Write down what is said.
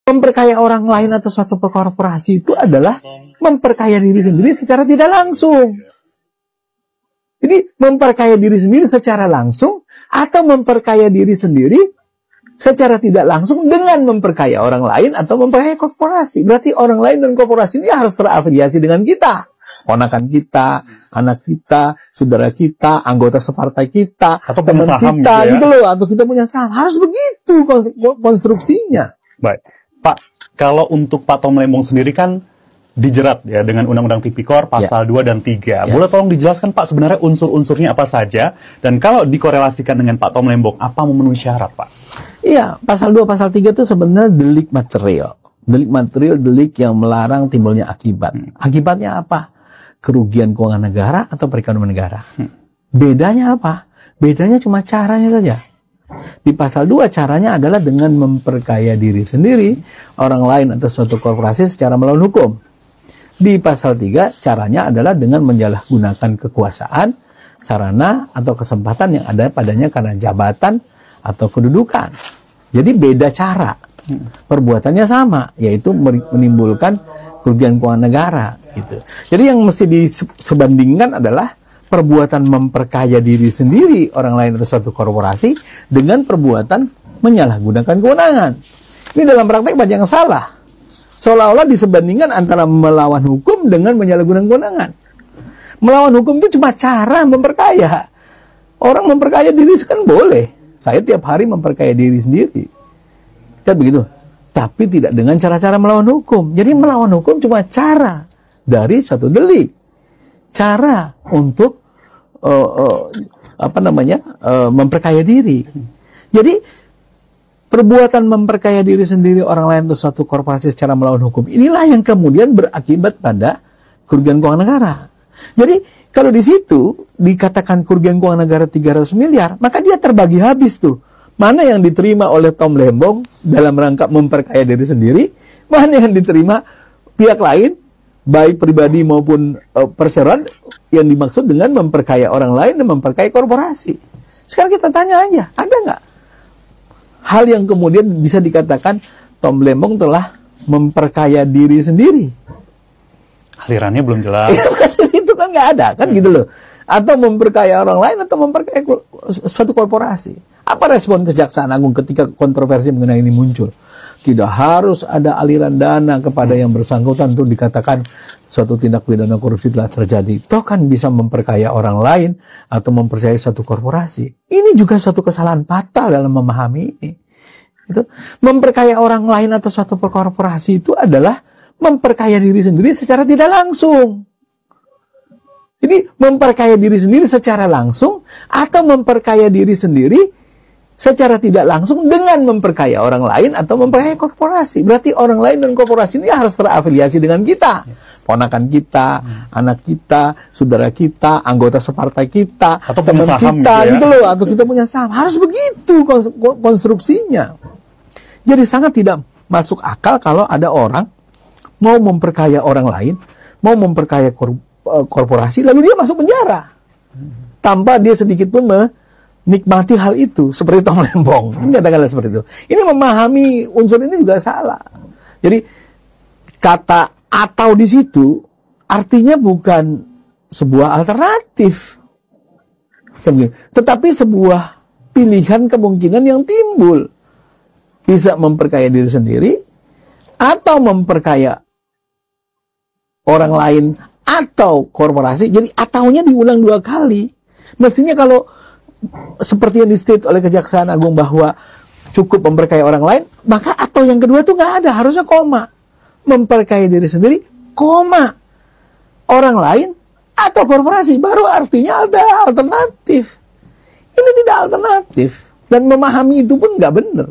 Memperkaya orang lain atau suatu korporasi itu adalah memperkaya diri sendiri secara tidak langsung. Jadi memperkaya diri sendiri secara langsung atau memperkaya diri sendiri secara tidak langsung dengan memperkaya orang lain atau memperkaya korporasi. Berarti orang lain dan korporasi ini harus terafiliasi dengan kita. Ponakan kita, anak kita, saudara kita, anggota separtai kita, atau teman kita, gitu ya? Gitu loh, atau kita punya saham. Harus begitu konstruksinya. Baik, Pak, kalau untuk Pak Tom Lembong sendiri kan dijerat ya dengan Undang-Undang Tipikor pasal 2 dan 3. Boleh tolong dijelaskan Pak sebenarnya unsur-unsurnya apa saja, dan kalau dikorelasikan dengan Pak Tom Lembong, apa memenuhi syarat Pak? Iya, pasal 2, pasal 3 itu sebenarnya delik material. Delik material, delik yang melarang timbulnya akibat. Akibatnya apa? Kerugian keuangan negara atau perekonomian negara. Bedanya apa? Bedanya cuma caranya saja. Di pasal 2 caranya adalah dengan memperkaya diri sendiri, orang lain atau suatu korporasi secara melawan hukum. Di pasal 3 caranya adalah dengan menyalahgunakan kekuasaan, sarana atau kesempatan yang ada padanya karena jabatan atau kedudukan. Jadi beda cara. Perbuatannya sama, yaitu menimbulkan kerugian keuangan negara gitu. Jadi yang mesti disebandingkan adalah perbuatan memperkaya diri sendiri orang lain atau suatu korporasi dengan perbuatan menyalahgunakan kewenangan. Ini dalam praktek banyak yang salah. Seolah-olah disebandingkan antara melawan hukum dengan menyalahgunakan kewenangan. Melawan hukum itu cuma cara memperkaya. Orang memperkaya diri kan boleh. Saya tiap hari memperkaya diri sendiri. Kan begitu. Tapi tidak dengan cara-cara melawan hukum. Jadi melawan hukum cuma cara dari satu delik. Cara untuk memperkaya diri. Jadi perbuatan memperkaya diri sendiri orang lain atau suatu korporasi secara melawan hukum inilah yang kemudian berakibat pada kerugian keuangan negara. Jadi kalau di situ dikatakan kerugian keuangan negara 300 miliar, maka dia terbagi habis tuh. Mana yang diterima oleh Tom Lembong dalam rangka memperkaya diri sendiri, mana yang diterima pihak lain, baik pribadi maupun perseroan, yang dimaksud dengan memperkaya orang lain dan memperkaya korporasi. Sekarang kita tanya aja, ada nggak hal yang kemudian bisa dikatakan Tom Lembong telah memperkaya diri sendiri? Alirannya belum jelas. Itu kan nggak ada, kan gitu loh. Atau memperkaya orang lain atau memperkaya suatu korporasi. Apa respon Kejaksaan Agung ketika kontroversi mengenai ini muncul? Tidak harus ada aliran dana kepada yang bersangkutan untuk dikatakan suatu tindak pidana korupsi telah terjadi. Toh kan bisa memperkaya orang lain atau mempercayai suatu korporasi. Ini juga suatu kesalahan fatal dalam memahami ini. Itu memperkaya orang lain atau suatu korporasi itu adalah memperkaya diri sendiri secara tidak langsung. Jadi memperkaya diri sendiri secara langsung atau memperkaya diri sendiri secara tidak langsung dengan memperkaya orang lain atau memperkaya korporasi. Berarti orang lain dan korporasi ini harus terafiliasi dengan kita. Ponakan kita, anak kita, saudara kita, anggota separtai kita, atau teman kita, gitu loh, atau kita punya saham. Harus begitu konstruksinya. Jadi sangat tidak masuk akal kalau ada orang mau memperkaya orang lain, mau memperkaya korporasi, lalu dia masuk penjara tanpa dia sedikit pun menikmati hal itu, seperti Tom Lembong. Ini katakanlah seperti itu. Ini memahami unsur ini juga salah. Jadi kata atau di situ artinya bukan sebuah alternatif, tetapi sebuah pilihan kemungkinan yang timbul. Bisa memperkaya diri sendiri atau memperkaya orang lain atau korporasi. Jadi ataunya diulang 2 kali. Mestinya kalau seperti yang di-state oleh Kejaksaan Agung bahwa cukup memperkaya orang lain, maka atau yang kedua itu nggak ada, harusnya koma. Memperkaya diri sendiri, koma. Orang lain atau korporasi, baru artinya ada alternatif. Ini tidak alternatif. Dan memahami itu pun nggak benar.